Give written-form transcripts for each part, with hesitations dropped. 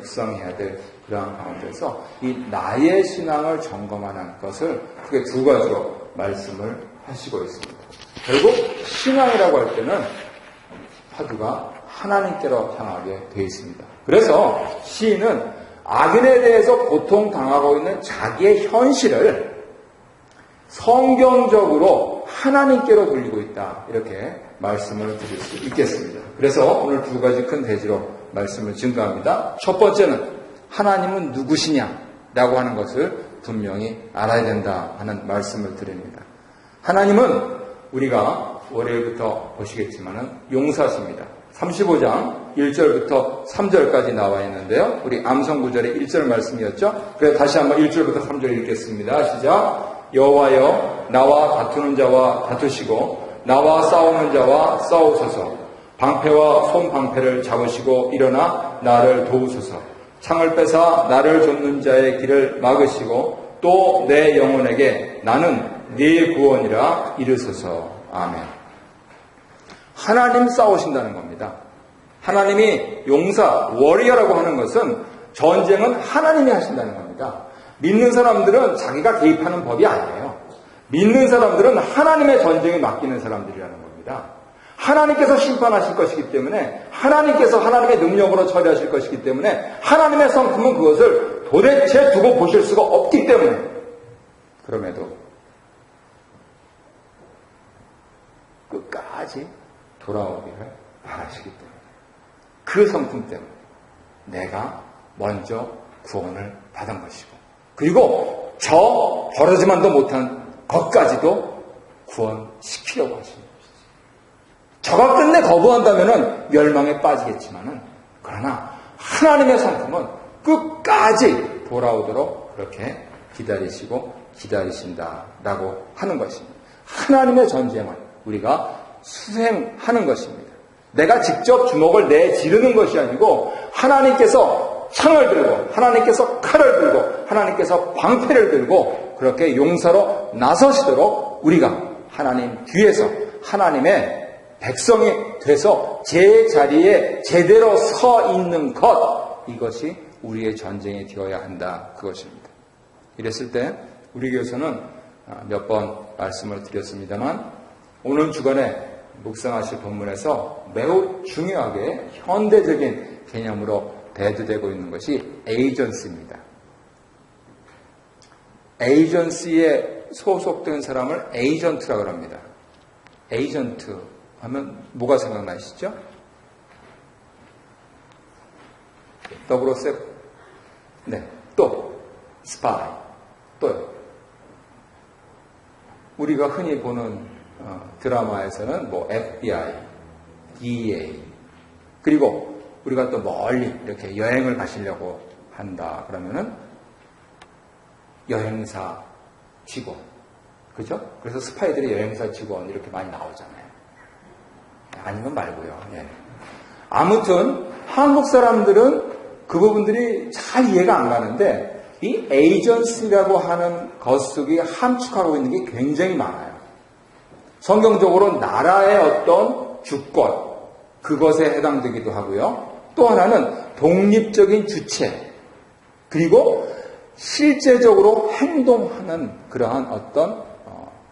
묵상해야 될 그러한 가운데서 이 나의 신앙을 점검하는 것을 크게 두 가지로 말씀을 하시고 있습니다. 결국 신앙이라고 할 때는 화두가 하나님께로 향하게 되어 있습니다. 그래서 시인은 악인에 대해서 고통당하고 있는 자기의 현실을 성경적으로 하나님께로 돌리고 있다. 이렇게 말씀을 드릴 수 있겠습니다. 그래서 오늘 두 가지 큰 대지로 말씀을 증거합니다. 첫 번째는 하나님은 누구시냐라고 하는 것을 분명히 알아야 된다 하는 말씀을 드립니다. 하나님은 우리가 월요일부터 보시겠지만은 용사십니다. 35장 1절부터 3절까지 나와 있는데요. 우리 암송 구절의 1절 말씀이었죠. 그래서 다시 한번 1절부터 3절 읽겠습니다. 시작. 여호와여 나와 다투는 자와 다투시고 나와 싸우는 자와 싸우소서. 방패와 손방패를 잡으시고 일어나 나를 도우소서. 창을 빼사 나를 좇는 자의 길을 막으시고 또 내 영혼에게 나는 네 구원이라 이르소서. 아멘. 하나님 싸우신다는 겁니다. 하나님이 용사, 워리어라고 하는 것은 전쟁은 하나님이 하신다는 겁니다. 믿는 사람들은 자기가 개입하는 법이 아니에요. 믿는 사람들은 하나님의 전쟁에 맡기는 사람들이라는 겁니다. 하나님께서 심판하실 것이기 때문에 하나님께서 하나님의 능력으로 처리하실 것이기 때문에 하나님의 성품은 그것을 도대체 두고 보실 수가 없기 때문에 그럼에도 끝까지 돌아오기를 바라시기 때문에 그 성품 때문에 내가 먼저 구원을 받은 것이고 그리고 저 버러지만도 못한 것까지도 구원시키려고 하시는 것이지. 저가 끝내 거부한다면 멸망에 빠지겠지만은 그러나 하나님의 성품은 끝까지 돌아오도록 그렇게 기다리신다라고 하는 것입니다. 하나님의 전쟁을 우리가 수행하는 것입니다. 내가 직접 주먹을 내지르는 것이 아니고 하나님께서 창을 들고 하나님께서 칼을 들고 하나님께서 방패를 들고 그렇게 용사로 나서시도록 우리가 하나님 뒤에서 하나님의 백성이 돼서 제 자리에 제대로 서 있는 것 이것이 우리의 전쟁이 되어야 한다 그것입니다. 이랬을 때 우리 교회에서는 몇 번 말씀을 드렸습니다만 오늘 주간에 묵상하실 본문에서 매우 중요하게 현대적인 개념으로 대두되고 있는 것이 에이전시입니다. 에이전시에 소속된 사람을 에이전트라고 합니다. 에이전트 하면 뭐가 생각나시죠? 더블오셉, 네, 또 스파이, 또요. 우리가 흔히 보는 드라마에서는 뭐 FBI, DEA 그리고 우리가 또 멀리 이렇게 여행을 가시려고 한다 그러면은 여행사 직원 그죠? 그래서 스파이들이 여행사 직원 이렇게 많이 나오잖아요. 아니면 말고요. 예. 아무튼 한국 사람들은 그 부분들이 잘 이해가 안 가는데 이 에이전시라고 하는 것 속에 함축하고 있는 게 굉장히 많아요. 성경적으로 나라의 어떤 주권, 그것에 해당되기도 하고요. 또 하나는 독립적인 주체, 그리고 실제적으로 행동하는 그러한 어떤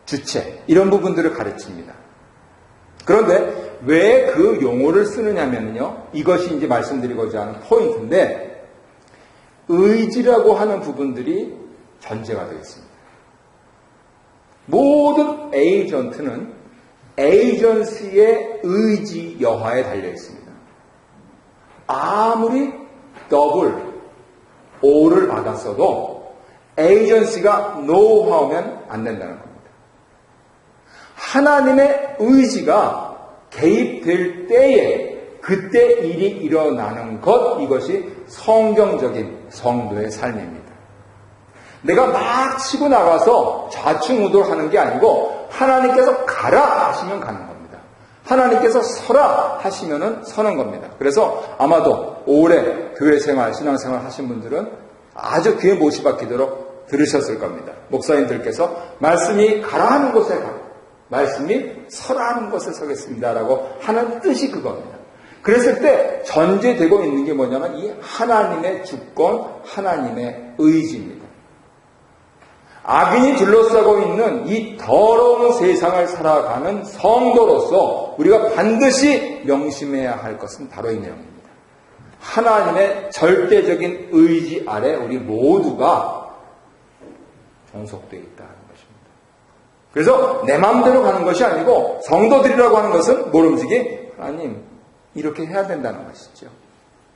주체, 이런 부분들을 가르칩니다. 그런데 왜 그 용어를 쓰느냐면요. 이것이 이제 말씀드리고자 하는 포인트인데, 의지라고 하는 부분들이 전제가 되어 있습니다. 모든 에이전트는 에이전시의 의지 여하에 달려 있습니다. 아무리 더블 O를 받았어도 에이전시가 노하우면 안 된다는 겁니다. 하나님의 의지가 개입될 때에 그때 일이 일어나는 것, 이것이 성경적인 성도의 삶입니다. 내가 막 치고 나가서 좌충우돌하는 게 아니고 하나님께서 가라 하시면 가는 겁니다. 하나님께서 서라 하시면은 서는 겁니다. 그래서 아마도 오래 교회 생활, 신앙생활 하신 분들은 아주 귀에 못이 박히도록 들으셨을 겁니다. 목사님들께서 말씀이 가라 하는 곳에 가고 말씀이 서라 하는 곳에 서겠습니다라고 하는 뜻이 그겁니다. 그랬을 때 전제되고 있는 게 뭐냐면 이 하나님의 주권, 하나님의 의지입니다. 악인이 둘러싸고 있는 이 더러운 세상을 살아가는 성도로서 우리가 반드시 명심해야 할 것은 바로 이 내용입니다. 하나님의 절대적인 의지 아래 우리 모두가 종속되어 있다는 것입니다. 그래서 내 마음대로 가는 것이 아니고 성도들이라고 하는 것은 모름지기 하나님 이렇게 해야 된다는 것이죠.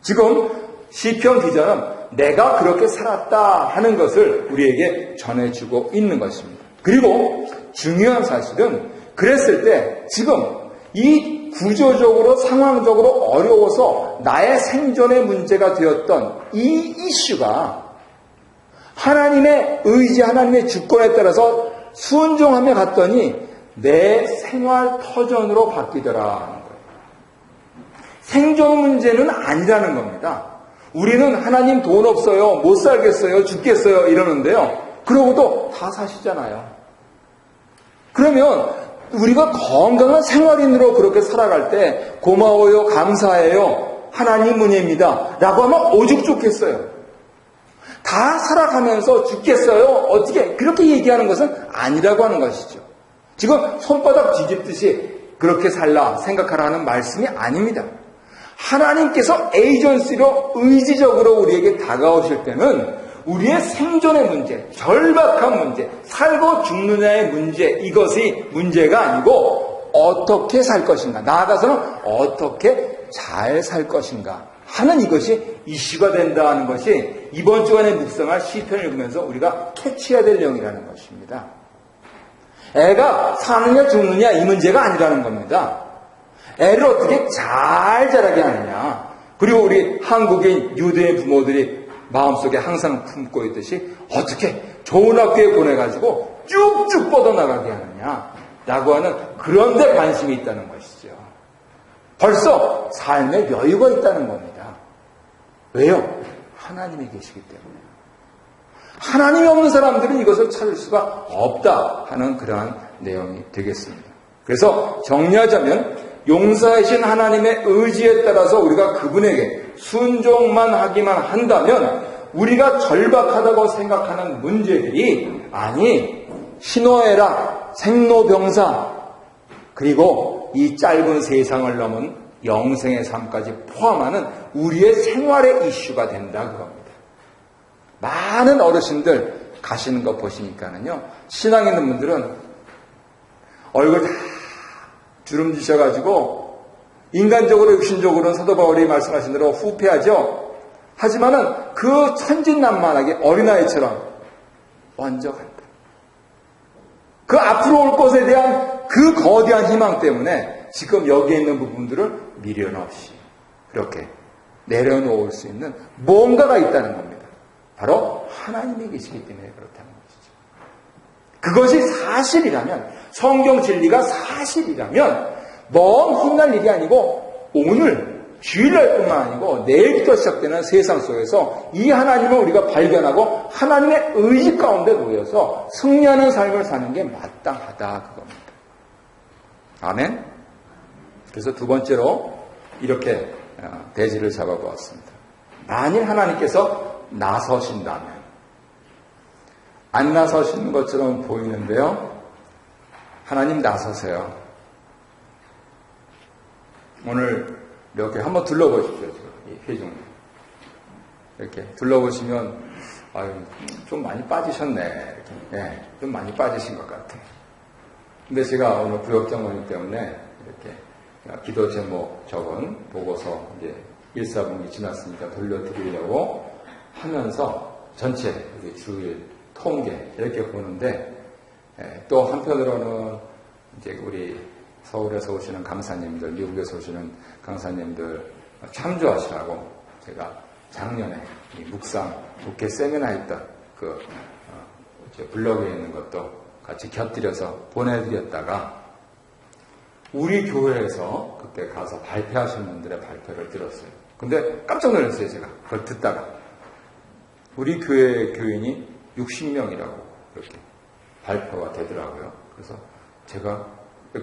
지금 시편 기자는 내가 그렇게 살았다 하는 것을 우리에게 전해주고 있는 것입니다. 그리고 중요한 사실은 그랬을 때 지금 이 구조적으로 상황적으로 어려워서 나의 생존의 문제가 되었던 이 이슈가 하나님의 의지, 하나님의 주권에 따라서 순종하며 갔더니 내 생활 터전으로 바뀌더라 하는 거예요. 생존 문제는 아니라는 겁니다. 우리는 하나님 돈 없어요, 못 살겠어요, 죽겠어요 이러는데요. 그러고도 다 사시잖아요. 그러면 우리가 건강한 생활인으로 그렇게 살아갈 때 고마워요, 감사해요, 하나님 은혜입니다 라고 하면 오죽 좋겠어요. 다 살아가면서 죽겠어요, 어떻게 그렇게 얘기하는 것은 아니라고 하는 것이죠. 지금 손바닥 뒤집듯이 그렇게 살라 생각하라는 말씀이 아닙니다. 하나님께서 에이전시로 의지적으로 우리에게 다가오실 때는 우리의 생존의 문제, 절박한 문제, 살고 죽느냐의 문제, 이것이 문제가 아니고 어떻게 살 것인가, 나아가서는 어떻게 잘 살 것인가 하는 이것이 이슈가 된다는 것이 이번 주간에 묵상할 시편을 읽으면서 우리가 캐치해야 될 내용이라는 것입니다. 애가 사느냐 죽느냐 이 문제가 아니라는 겁니다. 애를 어떻게 잘 자라게 하느냐. 그리고 우리 한국인 유대인 부모들이 마음속에 항상 품고 있듯이 어떻게 좋은 학교에 보내가지고 쭉쭉 뻗어나가게 하느냐라고 하는 그런 데 관심이 있다는 것이죠. 벌써 삶에 여유가 있다는 겁니다. 왜요? 하나님이 계시기 때문에. 하나님이 없는 사람들은 이것을 찾을 수가 없다 하는 그러한 내용이 되겠습니다. 그래서 정리하자면 용사이신 하나님의 의지에 따라서 우리가 그분에게 순종만 하기만 한다면 우리가 절박하다고 생각하는 문제들이 아니 희노애락, 생로병사 그리고 이 짧은 세상을 넘은 영생의 삶까지 포함하는 우리의 생활의 이슈가 된다 그겁니다. 많은 어르신들 가시는 거 보시니까는요, 신앙 있는 분들은 얼굴 다 주름지셔가지고 인간적으로 육신적으로는 사도 바울이 말씀하신 대로 후패하죠. 하지만은 그 천진난만하게 어린아이처럼 먼저 간다. 그 앞으로 올 것에 대한 그 거대한 희망 때문에 지금 여기에 있는 부분들을 미련 없이 그렇게 내려놓을 수 있는 뭔가가 있다는 겁니다. 바로 하나님이 계시기 때문에 그렇다는 것이죠. 그것이 사실이라면, 성경 진리가 사실이라면 먼 훗날 일이 아니고 오늘 주일날뿐만 아니고 내일부터 시작되는 세상 속에서 이 하나님을 우리가 발견하고 하나님의 의지 가운데 놓여서 승리하는 삶을 사는 게 마땅하다 그겁니다. 아멘. 그래서 두 번째로 이렇게 대지를 잡아보았습니다. 만일 하나님께서 나서신다면, 안 나서시는 것처럼 보이는데요, 하나님 나서세요. 오늘 이렇게 한번 둘러보십시오. 이 회중 이렇게 둘러보시면 아유, 좀 많이 빠지셨네. 이렇게. 네, 좀 많이 빠지신 것 같아요. 근데 제가 오늘 구역장모님 때문에 이렇게 기도 제목 적은 보고서 이제 1사분기 지났으니까 돌려드리려고 하면서 전체 주일 통계 이렇게 보는데, 또 한편으로는 이제 우리 서울에서 오시는 강사님들, 미국에서 오시는 강사님들 참조하시라고 제가 작년에 이 묵상 국회 세미나 했던 그 블로그에 있는 것도 같이 곁들여서 보내드렸다가 우리 교회에서 그때 가서 발표하신 분들의 발표를 들었어요. 근데 깜짝 놀랐어요, 제가. 그걸 듣다가. 우리 교회 교인이 60명이라고 이렇게 발표가 되더라고요. 그래서 제가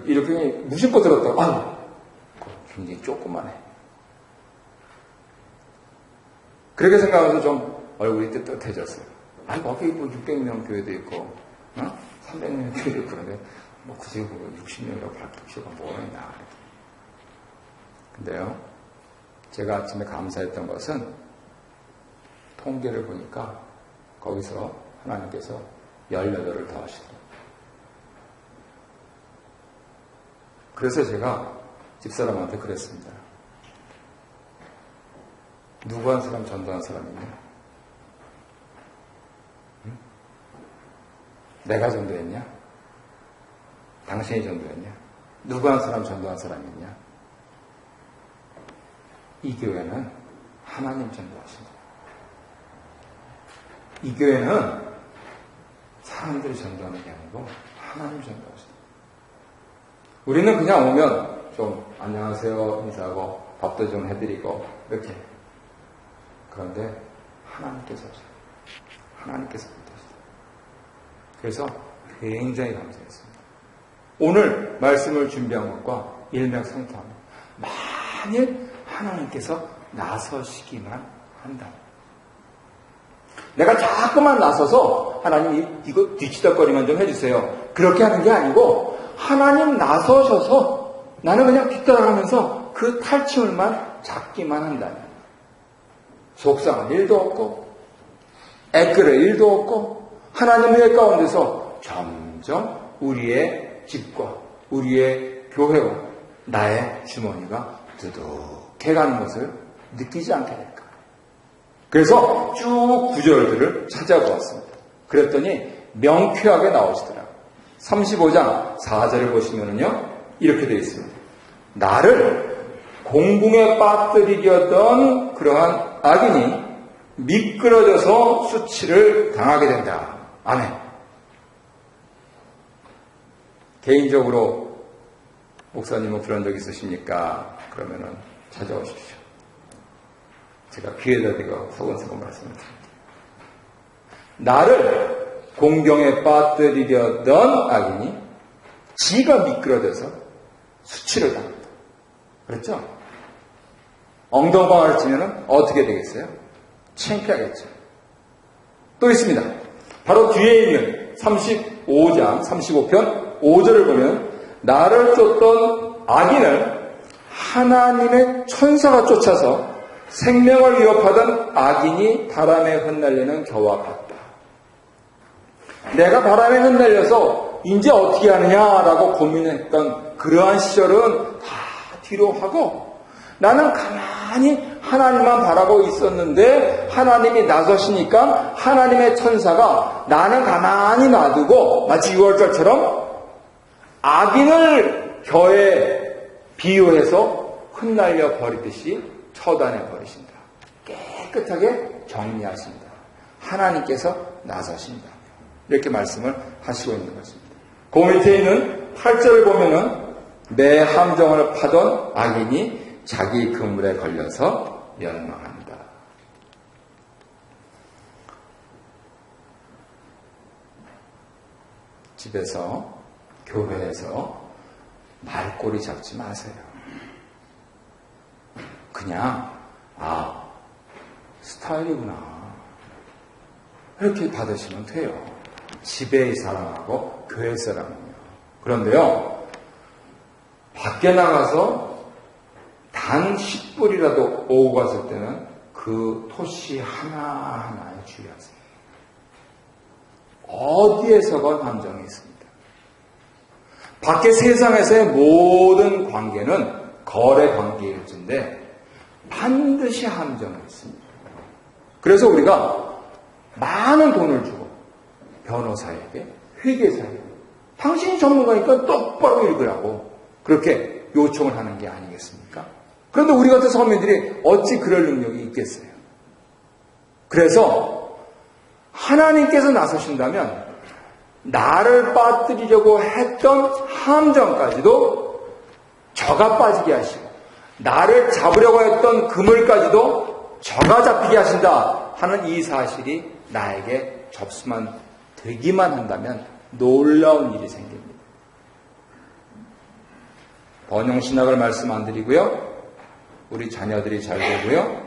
이렇게 무심코 들었다가, 아유, 굉장히 조그만해. 그렇게 생각하면서 좀 얼굴이 뜨뜻해졌어요. 아니, 거기 뭐 600명 교회도 있고, 300명 교회도 있고, 그런데 뭐 굳이 60명이라고 할 필요가 뭐가 있나. 근데요, 제가 아침에 감사했던 것은 통계를 보니까 거기서 하나님께서 18을 더 하시더라고요. 그래서 제가 집사람한테 그랬습니다. 누구 한 사람 전도한 사람이 있냐? 응? 내가 전도했냐? 당신이 전도했냐? 누구 한 사람 전도한 사람이 있냐? 이 교회는 하나님 전도하신다. 이 교회는 사람들이 전도하는 게 아니고 하나님 전도하신다. 우리는 그냥 오면 좀 안녕하세요 인사하고 밥도 좀 해드리고 이렇게. 그런데 하나님께서 하셔요. 하나님께서 하셔요. 그래서 굉장히 감사했습니다. 오늘 말씀을 준비한 것과 일맥상통합니다. 만일 하나님께서 나서시기만 한다. 내가 자꾸만 나서서 하나님 이거 뒤치덕거리만 좀 해주세요. 그렇게 하는 게 아니고 하나님 나서셔서 나는 그냥 뒤따라가면서 그 탈취물만 잡기만 한다면 속상한 일도 없고 애끓을 일도 없고 하나님의 일 가운데서 점점 우리의 집과 우리의 교회와 나의 주머니가 두둑해가는 것을 느끼지 않게 될까. 그래서 쭉 구절들을 찾아보았습니다. 그랬더니 명쾌하게 나오시더라고요. 35장 4절을 보시면요 이렇게 되어 있습니다. 나를 공궁에 빠뜨리려던 그러한 악인이 미끄러져서 수치를 당하게 된다. 아멘. 개인적으로 목사님은 그런 적 있으십니까? 그러면은 찾아오십시오. 제가 귀에다 대고 소근소근 말씀드립니다. 나를 공경에 빠뜨리려던 악인이 지가 미끄러져서 수치를 당한다. 그렇죠? 엉덩방아를 치면 어떻게 되겠어요? 창피하겠죠. 또 있습니다. 바로 뒤에 있는 35장 35편 5절을 보면 나를 쫓던 악인을 하나님의 천사가 쫓아서 생명을 위협하던 악인이 바람에 흩날리는 겨와 같다. 내가 바람에 흩날려서 이제 어떻게 하느냐라고 고민했던 그러한 시절은 다 뒤로 하고 나는 가만히 하나님만 바라고 있었는데 하나님이 나서시니까 하나님의 천사가 나는 가만히 놔두고 마치 6월절처럼 악인을 겨에 비유해서 흩날려 버리듯이 처단해 버리신다. 깨끗하게 정리하신다. 하나님께서 나서신다. 이렇게 말씀을 하시고 있는 것입니다. 그 밑에 있는 8절을 보면은 내 함정을 파던 악인이 자기 그물에 걸려서 멸망한다. 집에서 교회에서 말꼬리 잡지 마세요. 그냥 스타일이구나 이렇게 받으시면 돼요. 집의 사람하고 교회 사람은요. 그런데요 밖에 나가서 단 10불이라도 오고 갔을 때는 그 토시 하나하나에 주의하세요. 어디에서건 함정이 있습니다. 밖에 세상에서의 모든 관계는 거래 관계일진데 반드시 함정이 있습니다. 그래서 우리가 많은 돈을 주고 변호사에게, 회계사에게 당신이 전문가니까 똑바로 읽으라고 그렇게 요청을 하는 게 아니겠습니까? 그런데 우리 같은 서민들이 어찌 그럴 능력이 있겠어요? 그래서 하나님께서 나서신다면 나를 빠뜨리려고 했던 함정까지도 저가 빠지게 하시고 나를 잡으려고 했던 그물까지도 저가 잡히게 하신다 하는 이 사실이 나에게 접수만 되기만 한다면 놀라운 일이 생깁니다. 번영신학을 말씀 안 드리고요. 우리 자녀들이 잘 되고요.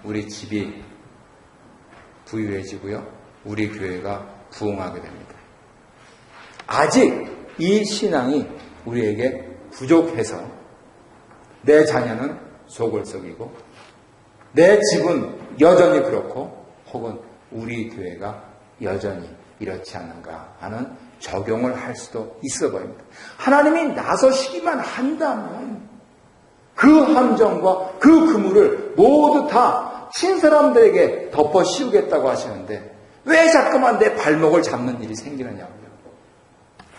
우리 집이 부유해지고요. 우리 교회가 부흥하게 됩니다. 아직 이 신앙이 우리에게 부족해서 내 자녀는 속을 썩이고 내 집은 여전히 그렇고 혹은 우리 교회가 여전히 이렇지 않는가 하는 적용을 할 수도 있어 보입니다. 하나님이 나서시기만 한다면 그 함정과 그 그물을 모두 다 신사람들에게 덮어 씌우겠다고 하시는데 왜 자꾸만 내 발목을 잡는 일이 생기느냐고요.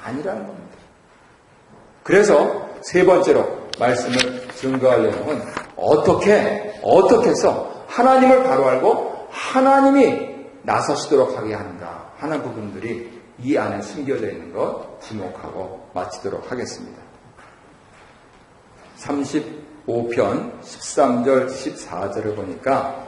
아니라는 겁니다. 그래서 세 번째로 말씀을 증거할 내용은 어떻게 해서 하나님을 바로 알고 하나님이 나서시도록 하게 하는가 하는 부분들이 이 안에 숨겨져 있는 것 지목하고 마치도록 하겠습니다. 35편 13절 14절을 보니까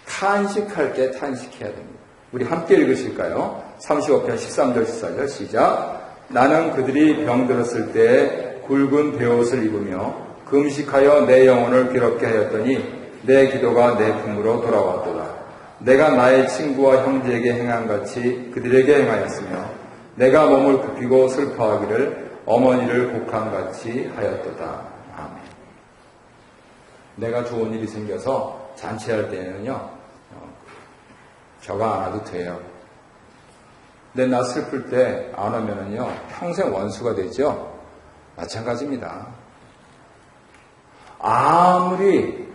탄식할 때 탄식해야 됩니다. 우리 함께 읽으실까요? 35편 13절 14절 시작. 나는 그들이 병들었을 때 굵은 베옷을 입으며 금식하여 내 영혼을 괴롭게 하였더니 내 기도가 내 품으로 돌아왔도다. 내가 나의 친구와 형제에게 행한 같이 그들에게 행하였으며 내가 몸을 굽히고 슬퍼하기를 어머니를 곡함같이 하였도다. 아멘. 내가 좋은 일이 생겨서 잔치할 때는요 저가 안 와도 돼요. 근데 나 슬플 때 안 오면은요 평생 원수가 되죠. 마찬가지입니다. 아무리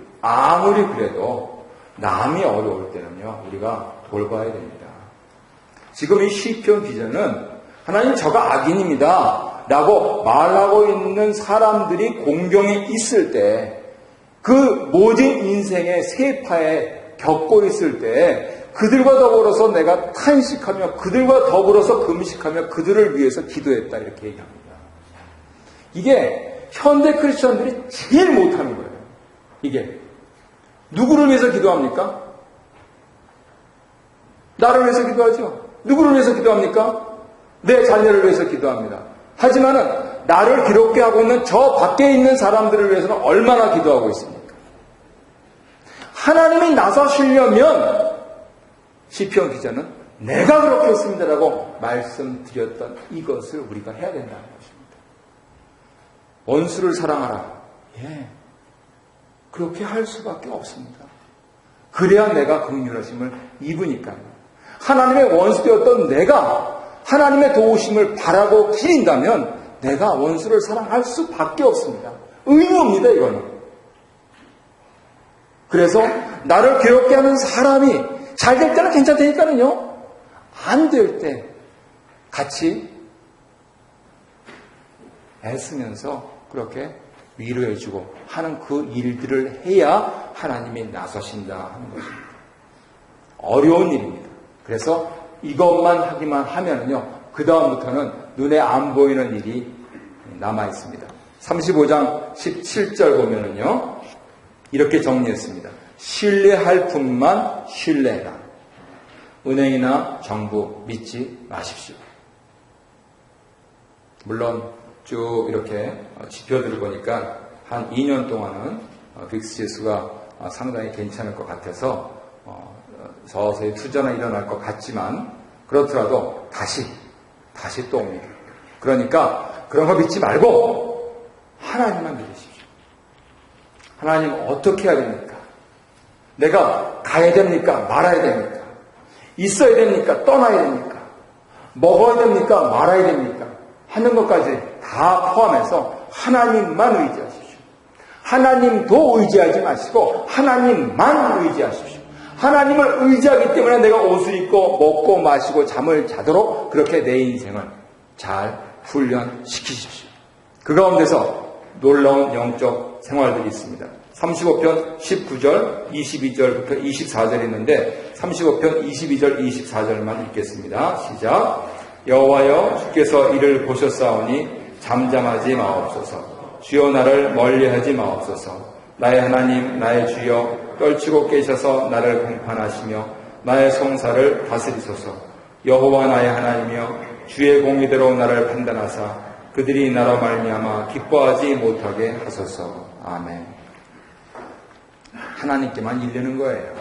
그래도 남이 어려울 때는요 우리가 돌봐야 됩니다. 지금 이 시편 기자는 하나님 저가 악인입니다 라고 말하고 있는 사람들이 공경에 있을 때 그 모든 인생의 세파에 겪고 있을 때 그들과 더불어서 내가 탄식하며 그들과 더불어서 금식하며 그들을 위해서 기도했다 이렇게 얘기합니다. 이게 현대 크리스천들이 제일 못하는 거예요. 이게 누구를 위해서 기도합니까? 나를 위해서 기도하죠. 누구를 위해서 기도합니까? 내 자녀를 위해서 기도합니다. 하지만은 나를 괴롭게 하고 있는 저 밖에 있는 사람들을 위해서는 얼마나 기도하고 있습니까? 하나님이 나서시려면 시편 기자는 내가 그렇게 했습니다라고 말씀드렸던 이것을 우리가 해야 된다는 것입니다. 원수를 사랑하라. 예, 그렇게 할 수밖에 없습니다. 그래야 내가 긍휼하심을 입으니까요. 하나님의 원수되었던 내가 하나님의 도우심을 바라고 기린다면 내가 원수를 사랑할 수밖에 없습니다. 의무입니다, 이거는. 그래서 나를 괴롭게 하는 사람이 잘 될 때는 괜찮다니까는요. 안 될 때 같이 애쓰면서 그렇게 위로해주고 하는 그 일들을 해야 하나님이 나서신다 하는 것입니다. 어려운 일입니다. 그래서 이것만 하기만 하면은요, 그 다음부터는 눈에 안 보이는 일이 남아 있습니다. 35장 17절 보면은요, 이렇게 정리했습니다. 신뢰할 분만 신뢰해라. 은행이나 정부 믿지 마십시오. 물론 쭉 이렇게 지표들을 보니까 한 2년 동안은 빅스 지수가 상당히 괜찮을 것 같아서 서서히 투자가 일어날 것 같지만 그렇더라도 다시 또 옵니다. 그러니까 그런 거 믿지 말고 하나님만 믿으십시오. 하나님 어떻게 해야 됩니까? 내가 가야 됩니까? 말아야 됩니까? 있어야 됩니까? 떠나야 됩니까? 먹어야 됩니까? 말아야 됩니까? 하는 것까지 다 포함해서 하나님만 의지하십시오. 하나님도 의지하지 마시고 하나님만 의지하십시오. 하나님을 의지하기 때문에 내가 옷을 입고 먹고 마시고 잠을 자도록 그렇게 내 인생을 잘 훈련시키십시오. 그 가운데서 놀라운 영적 생활들이 있습니다. 35편 19절, 22절부터 24절이 있는데 35편 22절, 24절만 읽겠습니다. 시작. 여호와여 주께서 이를 보셨사오니 잠잠하지 마옵소서. 주여 나를 멀리하지 마옵소서. 나의 하나님 나의 주여 떨치고 깨셔서 나를 공판하시며 나의 송사를 다스리소서. 여호와 나의 하나님이여 주의 공의대로 나를 판단하사 그들이 나로 말미암아 기뻐하지 못하게 하소서. 아멘. 하나님께만 일르는 거예요.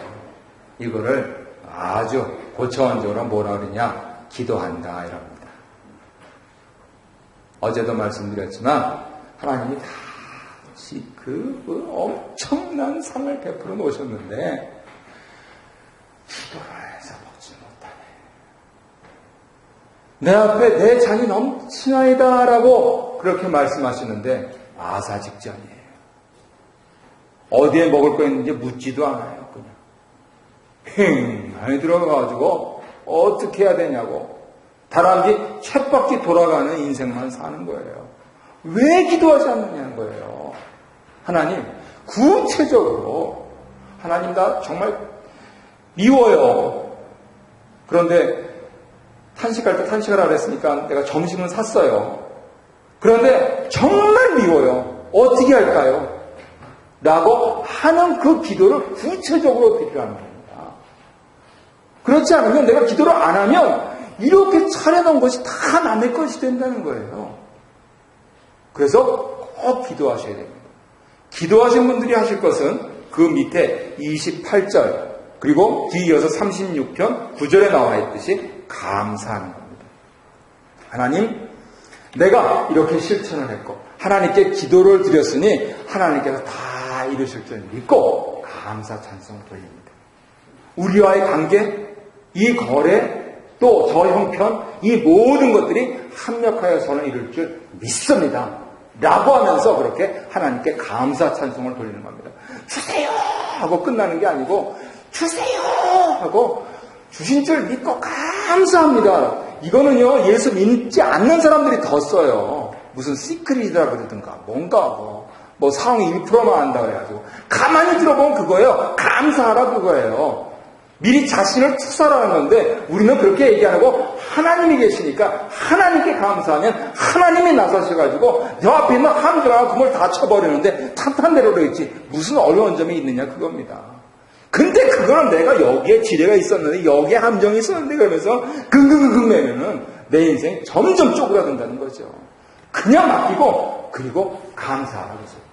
이거를 아주 고차원적으로 뭐라 그러냐? 기도한다 이럽니다. 어제도 말씀드렸지만 하나님이 다 그 엄청난 상을 베풀어 놓으셨는데 기도를 해서 먹지 못하네. 내 앞에 내 잔이 넘치나이다 라고 그렇게 말씀하시는데 아사 직전이에요. 어디에 먹을 거 있는지 묻지도 않아요. 그냥 횡하니 들어가가지고 어떻게 해야 되냐고 다람쥐 쳇바퀴 돌아가는 인생만 사는 거예요. 왜 기도하지 않느냐는 거예요. 하나님 구체적으로 하나님 나 정말 미워요. 그런데 탄식할 때 탄식하라 그랬으니까 내가 점심은 샀어요. 그런데 정말 미워요. 어떻게 할까요? 라고 하는 그 기도를 구체적으로 드리라는 겁니다. 그렇지 않으면 내가 기도를 안 하면 이렇게 차려놓은 것이 다 남의 것이 된다는 거예요. 그래서 꼭 기도하셔야 됩니다. 기도하신 분들이 하실 것은 그 밑에 28절 그리고 뒤이어서 36편 9절에 나와 있듯이 감사하는 겁니다. 하나님, 내가 이렇게 실천을 했고 하나님께 기도를 드렸으니 하나님께서 다 이루실 줄 믿고 감사 찬송 돌립니다. 우리와의 관계, 이 거래, 또 저 형편, 이 모든 것들이 합력하여서는 이룰 줄 믿습니다. 라고 하면서 그렇게 하나님께 감사 찬송을 돌리는 겁니다. 주세요! 하고 끝나는 게 아니고 주세요! 하고 주신 줄 믿고 감사합니다. 이거는요, 예수 믿지 않는 사람들이 더 써요. 무슨 시크릿이라 그러든가, 뭔가 뭐 상황이 1%만 한다 그래가지고. 가만히 들어보면 그거예요. 감사하라 그거예요. 미리 자신을 투사라는 건데, 우리는 그렇게 얘기 안 하고, 하나님이 계시니까, 하나님께 감사하면, 하나님이 나서셔가지고, 저 앞에 있는 함정하고 그걸 다 쳐버리는데, 탄탄대로로 있지. 무슨 어려운 점이 있느냐, 그겁니다. 근데 그거는 내가 여기에 지뢰가 있었는데 여기에 함정이 있었는데 그러면서 긍긍긍긍 내면은 내 인생이 점점 쪼그라든다는 거죠. 그냥 맡기고 그리고 감사하라고 했습니다.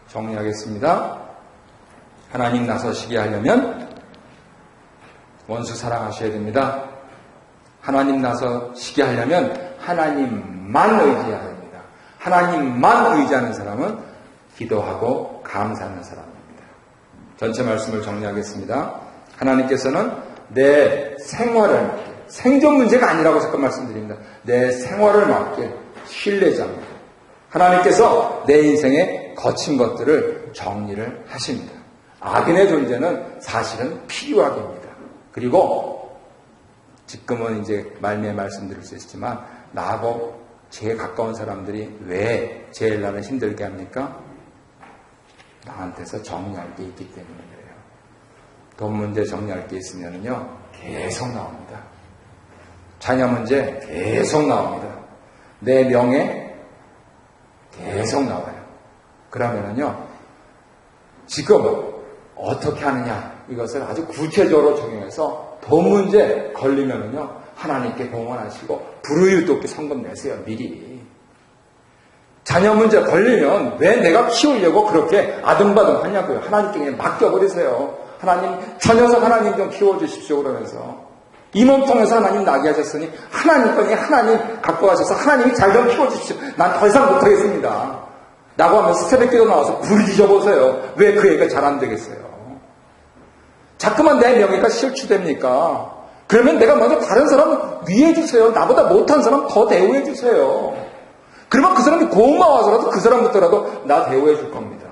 정리하겠습니다. 하나님 나서시게 하려면 원수 사랑하셔야 됩니다. 하나님 나서시게 하려면 하나님만 의지해야 됩니다. 하나님만 의지하는 사람은 기도하고 감사하는 사람입니다. 전체 말씀을 정리하겠습니다. 하나님께서는 내 생활을 맡게, 생존 문제가 아니라고 잠깐 말씀드립니다. 내 생활을 맡게 신뢰자입니다. 하나님께서 내 인생에 거친 것들을 정리를 하십니다. 악인의 존재는 사실은 필요하게입니다. 그리고 지금은 이제 말미에 말씀드릴 수 있지만 나하고 제일 가까운 사람들이 왜 제일 나를 힘들게 합니까? 나한테서 정리할 게 있기 때문이에요. 돈 문제 정리할 게 있으면요 계속 나옵니다. 자녀 문제 계속 나옵니다. 내 명예 계속 나와요. 그러면은요 지금 어떻게 하느냐 이것을 아주 구체적으로 적용해서 돈 문제 걸리면은요 하나님께 공헌하시고 불의롭게 성금 내세요. 미리. 자녀 문제 걸리면 왜 내가 키우려고 그렇게 아등바등 하냐고요. 하나님께 그냥 맡겨버리세요. 하나님, 저 녀석 하나님 좀 키워주십시오. 그러면서 이 몸 통해서 하나님 나게 하셨으니 하나님 거니 하나님 갖고 가셔서 하나님이 잘 좀 키워주십시오. 난 더 이상 못하겠습니다. 라고 하면서 새벽기도 나와서 부르짖어보세요. 왜 그 얘기가 잘 안 되겠어요. 자꾸만 내 명예가 실추됩니까? 그러면 내가 먼저 다른 사람 위해 주세요. 나보다 못한 사람 더 대우해 주세요. 그러면 그 사람이 고마워서라도 그 사람부터라도 나 대우해 줄 겁니다.